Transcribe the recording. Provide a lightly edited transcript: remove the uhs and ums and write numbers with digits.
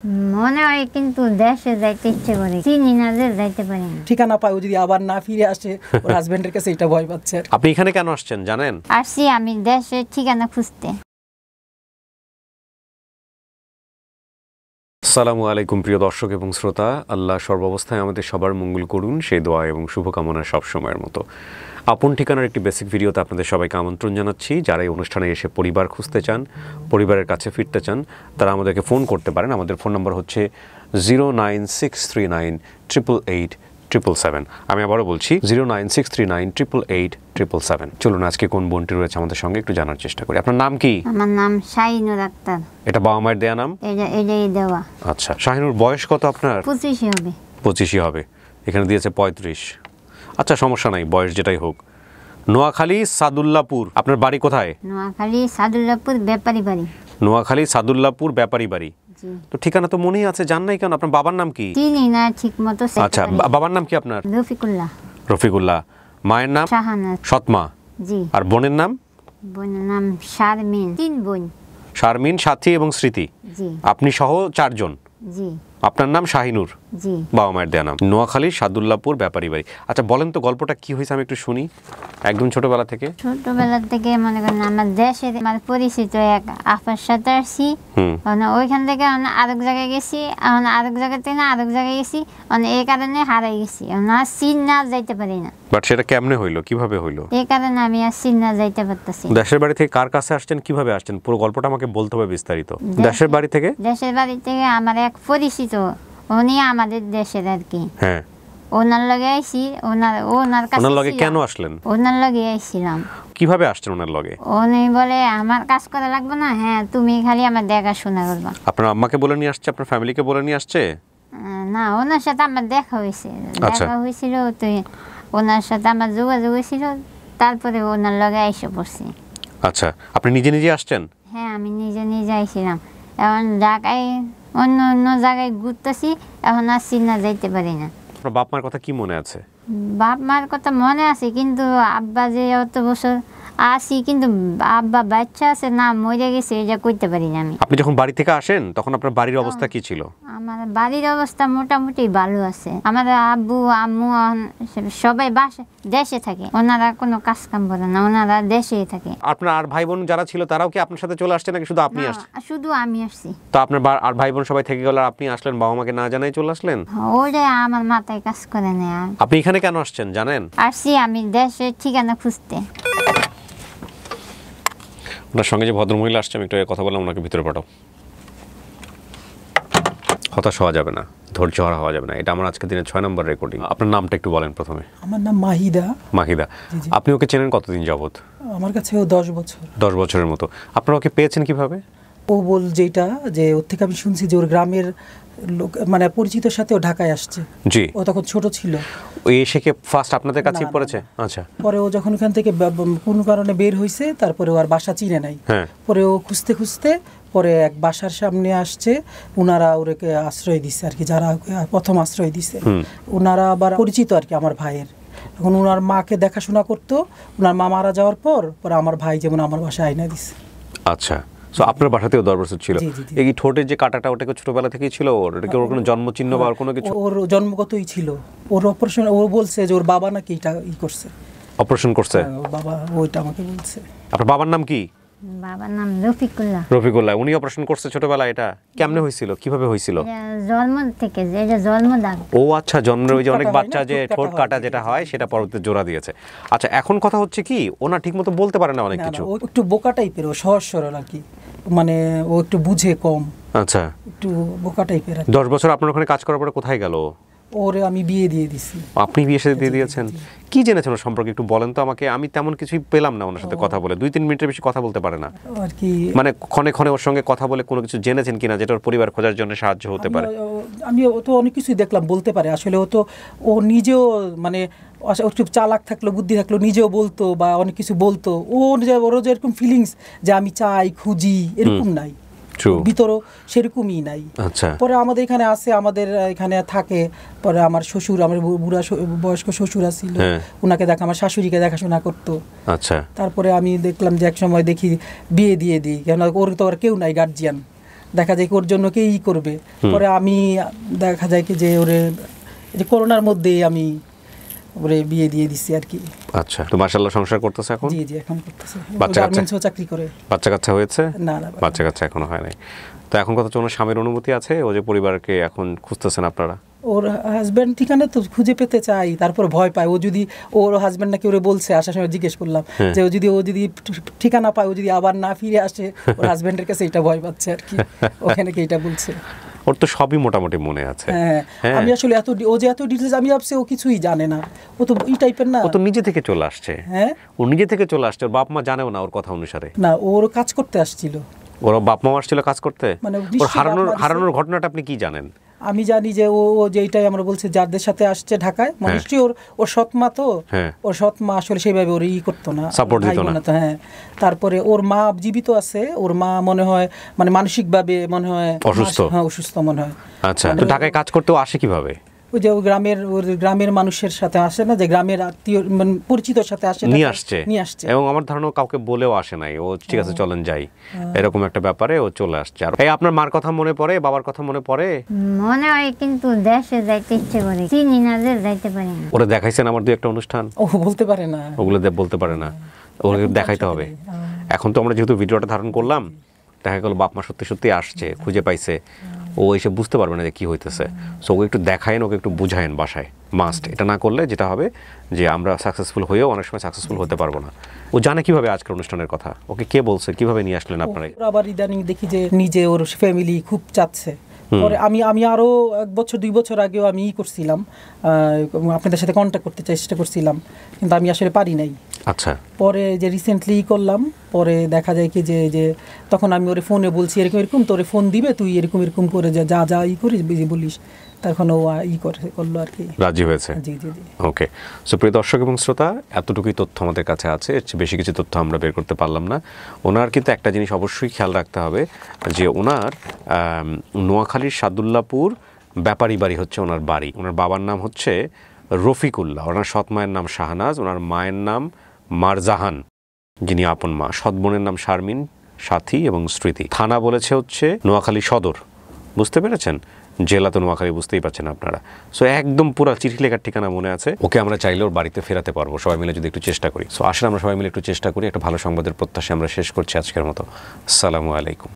মনে হয় কিন্তু দেশে যাইতে ইচ্ছে করে, চিনি না যে যাইতে পারি না। ঠিকানা পাই, ও যদি আবার না ফিরে আসে ওর হাজবেন্ডের কাছে এটা ভয় পাচ্ছে। আপনি এখানে কেন আসছেন জানেন? আসছি আমি দেশের ঠিকানা খুঁজতে। আসসালামু আলাইকুম প্রিয় দর্শক এবং শ্রোতা, আল্লাহ সর্বাবস্থায় আমাদের সবার মঙ্গল করুন সেই দোয়া এবং শুভকামনা সবসময়ের মতো। আপন ঠিকানার একটি বেসিক ভিডিওতে আপনাদের সবাইকে আমন্ত্রণ জানাচ্ছি। যারা এই অনুষ্ঠানে এসে পরিবার খুঁজতে চান, পরিবারের কাছে ফিরতে চান, তারা আমাদেরকে ফোন করতে পারেন। আমাদের ফোন নম্বর হচ্ছে 09639888777। আমি আবারও বলছি 09639888777। চলুন আজকে কোন বোনটি রয়েছে আমাদের সঙ্গে একটু জানার চেষ্টা করি। আপনার নাম কি? আমার নাম শাহিনুর আক্তার। এটা বাবা মায়ের দেয়া নাম? এটাই দেওয়া। আচ্ছা, শাহিনুর বয়স কত আপনার? 25 হবে। 25 হবে, এখানে দিয়েছে 35। আচ্ছা সমস্যা নাই, বয়স যেটাই হোক। নোয়াখালী সাদুল্লাপুর, আপনার বাড়ি কোথায়? নোয়াখালী সাদুল্লাপুর ব্যাপারী বাড়ি। নোয়াখালী সাদুল্লাপুর ব্যাপারী বাড়ি। জি। তো ঠিকানা তো মনেই আছে, জান নাই কেন? আপনার বাবার নাম কি? চিনি না ঠিক মতো। আচ্ছা, বাবার নাম কি আপনার? রফিকুল্লাহ। রফিকুল্লাহ। মায়ের নাম? শাহানা। সৎমা। জি। আর বোনের নাম? বোনের নাম শারমিন। 3 বোন। শারমিন, সাথী এবং স্মৃতি। জি। আপনি সহ 4 জন। জি। আপনার নাম শাহিনুর। জি। বাবা মায়ের দেয়া নাম। নোয়াখালী সাদুল্লাপুর ব্যাপারী বাড়ি। আচ্ছা বলেন তো গল্পটা কি হয়েছে, আমি একটু শুনি। একদম ছোটবেলা থেকে? ছোটবেলা থেকে মনে করেন আমার দেশের আমার পরিচিত এক আপার সাথে আসছি। ওইখান থেকে আরেক জায়গায় গেছি, আরেক জায়গা থেকে আরেক জায়গায় গেছি, এই কারণে হারাই গেছি। চীন না যাইতে পারি না। বাট সেটা কেমনে হইলো, কিভাবে হইলো? এই কারণে আমি আর চীন না যাইতে পারতেছি। দেশের বাড়ি থেকে কার কাছে আসছেন, কিভাবে আসছেন, পুরো গল্পটা আমাকে বলতে হবে বিস্তারিত। দেশের বাড়ি থেকে? দেশের বাড়ি থেকে আমার এক পরিচিত, উনি আমাদের দেশের আর কি। হ্যাঁ। ওনার লগে আইছি। ওনার কাছে। ওনার লগে কেন আসলেন? ওনার লগে আইছিলাম। কিভাবে আসছেন ওনার লগে? উনি বলে আমার কাজ করা লাগবে না, হ্যাঁ তুমি খালি আমার দেখাশোনা করবা। আপনার আম্মাকে বলে নিয়ে আসছে, আপনার ফ্যামিলিকে বলে নিয়ে আসছে? না, ওনার সাথে আমার দেখা হয়েছে। দেখা হয়েছিল তো ওনার সাথে আমার যোগাযোগ হয়েছিল, তারপরে ওনার লগে আইসে পড়ছি। আচ্ছা, আপনি নিজে নিজে আসছেন? হ্যাঁ, আমি নিজে নিজে আইছিলাম। এখন জায়গায় অন্য অন্য জায়গায় ঘুরতেছি, এখন আর চীনা যাইতে পারি না। আপনার বাপ মার কথা কি মনে আছে? বাপ মার কথা মনে আছে, কিন্তু আব্বা যে অত বছর আসি, কিন্তু আব্বা বাচ্চা আছে না মরে গেছে, এটা কইতে পারি না আমি। আপনি যখন বাড়ি থেকে আসেন তখন আপনার বাড়ির অবস্থা কি ছিল? আমার বাড়ির অবস্থা মোটামুটি ভালো আছে। আমার আব্বু আম্মু সবাই দেশে থাকে, ওনারা কোনো কাজ কাম করে না, ওনারা দেশেই থাকে। আপনার আর ভাই বোন যারা ছিল তারাও কি আপনার সাথে চলে আসছে নাকি শুধু আপনি আসছেন? শুধু আমি আসছি। তো আপনার আর ভাই বোন সবাই থেকে গেল আর আপনি আসলেন, বাবা মাকে না জানাই চলে আসলেন? ওরে আমার মাথায় কাজ করে না। আপনি এখানে কেন আসছেন জানেন? আসছি আমি দেশের ঠিকানা খুঁজতে। ওনার সঙ্গে যে ভদ্রমহিলা আসছে, আমি একটু কথা বললাম, ওনাকে ভিতরে পাঠাও। হতাশ হওয়া যাবে না, ধৈর্য হারা হওয়া যাবে না। এটা আমার আজকে দিনের 6 নম্বর রেকর্ডিং। আপনার নামটা একটু বলেন প্রথমে। আমার নাম মাহিদা। মাহিদা। আপনি ওকে চেনেন কতদিন যাবত? আমার কাছে ও 10 বছর। 10 বছরের মতো। আপনারা ওকে পেয়েছেন কিভাবে? ও বল যেটা যে ওর থেকে আমি শুনছি যে ওর গ্রামের লোক মানে পরিচিতর সাথে ও ঢাকায় আসছে। জি। ও তখন ছোট ছিল। ও এসে কি ফার্স্ট আপনাদের কাছেই পড়েছে? আচ্ছা। পরে ও যখন ওখান থেকে কোনো কারণে বের হয়েছে, তারপরে ও আর বাসা চিনে নাই। পরে ও খুঁজতে খুঁজতে পরে এক বাসার সামনে আসছে, ওনারা ওকে আশ্রয় দিচ্ছে আর কি, যারা প্রথম আশ্রয় দিচ্ছে ওনারা আবার পরিচিত আর কি আমার ভাইয়ের। এখন ওনার মাকে দেখাশোনা করতো, ওনার মা মারা যাওয়ার পর পরে আমার ভাই যেমন আমার বাসায় আইনা দিচ্ছে। আচ্ছা, সো আপনার বাসাতেও 10 বছর ছিল। এই ঠোঁটের যে কাটাটা, ওটাকে ছোটবেলা থেকেই ছিল ওর? এটা কি ওর কোনো জন্মচিহ্ন বা কোনো কিছু? ওর জন্মগতই ছিল। ওর অপারেশন, ও বলছে যে ওর বাবা নাকি এটা করছে, অপারেশন করছে। ওর বাবা ওইটা আমাকে বলছে। আপনার বাবার নাম কি? বাবার নাম রফিকুল্লাহ। রফিকুল্লাহ। উনি অপারেশন করছে ছোটবেলায়? এটা কেমনে হয়েছিল, কিভাবে হয়েছিল? জন্ম থেকে, এটা জন্মদাগ। ও আচ্ছা, জন্মের ওই যে অনেক বাচ্চা যে ঠোঁট কাটা যেটা হয় সেটা পরবর্তীতে জোড়া দিয়েছে। আচ্ছা, এখন কথা হচ্ছে কি, ওনা ঠিকমতো বলতে পারে না অনেক কিছু। ও একটু বোকা টাইপের, ও সহজ সরল আর কি, মানে ও একটু বুঝে কম। আচ্ছা, একটু বোকা টাইপের। 10 বছর আপনার ওখানে কাজ করার পরে কোথায় গেল? ওরে আমি বিয়ে দিয়ে দিছি। আপনি বিয়ে সাথে দিয়ে দিয়েছেন? কি জেনেছেন ওর সম্পর্কে একটু বলেন তো আমাকে। আমি তেমন কিছুই পেলাম না ওনার সাথে কথা বলে। 2-3 মিনিটের বেশি কথা বলতে পারে না আর কি। মানে ক্ষণে ক্ষণে ওর সঙ্গে কথা বলে কোনো কিছু জেনেছেন কিনা যেটা ওর পরিবার খোঁজার জন্য সাহায্য হতে পারে? আমি ও তো অনেক কিছুই দেখলাম বলতে পারে। আসলে ও নিজেও মানে একটু চালাক থাকলো, বুদ্ধি থাকলো, নিজেও বলতো বা অনেক কিছু বলতো। ওর যেরকম ফিলিংস যে আমি চাই, খুঁজি, এরকম নাই ভিতরও, সেরকমই নাই। পরে আমাদের এখানে আছে, আমাদের এখানে থাকে। পরে আমার শ্বশুর, আমার বুড়া বয়স্ক শ্বশুর আছিল, ওনাকে দেখা, আমার শাশুড়িকে দেখাশোনা করতো। তারপরে আমি দেখলাম যে এক সময় দেখি বিয়ে দিয়ে দিই, কেন ওর তো আর কেউ নাই গার্জিয়ান। দেখা যায় কি ওর জন্য কে ই করবে। পরে আমি দেখা যায় কি যে ওরে যে করোনার মধ্যেই আমি ওরে বিয়ে দিয়ে দিছি আর কি। আচ্ছা, তো মাশাআল্লাহ সংসার করতেছে এখন? জি জি এখন করতেছে। বাচ্চা কাচ্চা চাকরি করে। বাচ্চা কাচ্চা হয়েছে? না না, বাচ্চা কাচ্চা এখনো হয় নাই। তো এখন কথা হচ্ছে ওনার স্বামীর অনুমতি আছে? ও যে পরিবারকে এখন খুঁজতেছেন আপনারা? ওর হাজব্যান্ড ঠিকানা তো খুঁজে পেতে চাই, তারপর ভয় পায়। ও যদি ওর হাজব্যান্ড নাকি ওরে বলছে, আসার সময় জিজ্ঞেস করলাম যে ও যদি ঠিকানা পায়, ও যদি আবার না ফিরে আসে ওর হাজব্যান্ডের কাছে এটা ভয় পাচ্ছে আর কি। ওখানে কি এটা বলছে। ওর তো সবই মোটামুটি মনে আছে। হ্যাঁ আমি আসলে ও যে এত ডিটেইলস আমি ভাবছি ও কিছুই জানে না। ও তো এই টাইপের না। ও তো নিজে থেকে চলে আসছে। হ্যাঁ ও নিজে থেকে চলে আসছে, ওর বাপ মা জানেও না ওর কথা অনুসারে। না, ওর কাজ করতে আসছিল। ওর বাপ মা আসছিল কাজ করতে? মানে ওর হারানোর ঘটনাটা আপনি কি জানেন? আমি জানি যে ও যে এইটাই আমরা বলছি যাদের সাথে আসছে ঢাকায়, নিশ্চয়ই ওর সৎ মা তো, ওর সৎ মা আসলে সেইভাবে ওর করতো না, সাপোর্ট দিত না। হ্যাঁ, তারপরে ওর মা জীবিত আছে, ওর মা মনে হয় মানে মানসিকভাবে মনে হয় অসুস্থ। হ্যাঁ অসুস্থ মনে হয়। আচ্ছা, তো ঢাকায় কাজ করতেও আসে কিভাবে? ওই যে গ্রামের মানুষের সাথে আসে না, যে গ্রামের আত্মীয় মানে পরিচিতর সাথে আসে, নিয়ে আসছে। এবং আমার ধারণা কাউকে বলেও আসে নাই, ও ঠিক আছে চলেন যাই এরকম একটা ব্যাপারে ও চলে আসছে। আর এই আপনার মার কথা মনে পড়ে, বাবার কথা মনে পড়ে? মনে হয়, কিন্তু দেশে যাইতে ইচ্ছে করে, চিনি না যে যাইতে পারি না। ওরা দেখাইছেন আমার দুই একটা অনুষ্ঠান? ও বলতে পারে না, ওগুলো বলতে পারে না, ওগুলো দেখাইতে হবে। এখন তো আমরা যেহেতু ভিডিওটা ধারণ করলাম, দেখা গেল বাপ মা সত্যি সত্যি আসছে, খুঁজে পাইছে, ও এসে বুঝতে পারবে না যে কী হইতেছে। সো ওকে একটু দেখায়েন, ওকে একটু বুঝায়েন বাসায়, মাস্ট। এটা না করলে যেটা হবে যে আমরা সাকসেসফুল হয়েও অনেক সময় সাকসেসফুল হতে পারবো না। ও জানে কিভাবে আজকের অনুষ্ঠানের কথা? ওকে কে বলছে? কিভাবে নিয়ে আসলেন আপনারা? আবার ইদানিং দেখি যে নিজে ওর ফ্যামিলি খুব চাচ্ছে। পরে আমি আরো 1 বছর 2 বছর আগেও আমি করছিলাম, আপনাদের সাথে কন্ট্যাক্ট করতে চেষ্টা করছিলাম, কিন্তু আমি আসলে পারি নাই। আচ্ছা, পরে যে রিসেন্টলি করলাম, পরে দেখা যায় কি যে তখন আমি ওরে ফোনে বলছি এরকম তোরে ফোন দিবে, তুই এরকম করে যা করিস বলিস, তখন ও করলো আর কি, রাজি হয়েছে। জি জি জি। ওকে, সো প্রিয় দর্শক এবং শ্রোতা, এতটুকুই তথ্য আমাদের কাছে আছে, এর চেয়ে বেশি কিছু তথ্য আমরা বের করতে পারলাম না। ওনার কিন্তু একটা জিনিস অবশ্যই খেয়াল রাখতে হবে, যে ওনার নোয়াখালীর সাদুল্লাপুর ব্যাপারী বাড়ি হচ্ছে ওনার বাড়ি। ওনার বাবার নাম হচ্ছে রফিকুল্লাহ, ওনার সৎ মায়ের নাম শাহনাজ, ওনার মায়ের নাম মারজাহান যিনি আপন মা, সৎ বোনের নাম শারমিন, সাথী এবং স্মৃতি। থানা বলেছে হচ্ছে নোয়াখালী সদর, বুঝতে পেরেছেন? জেলা তো নোয়াখালী, বুঝতেই পারছেন আপনারা। সো একদম পুরো চিঠি লেখার ঠিকানা মনে আছে। ওকে আমরা চাইলে ওর বাড়িতে ফেরাতে পারবো, সবাই মিলে যদি একটু চেষ্টা করি। সো আসলে আমরা সবাই মিলে একটু চেষ্টা করি। একটা ভালো সংবাদের প্রত্যাশা আমরা শেষ করছি আজকের মতো। আসসালামু আলাইকুম।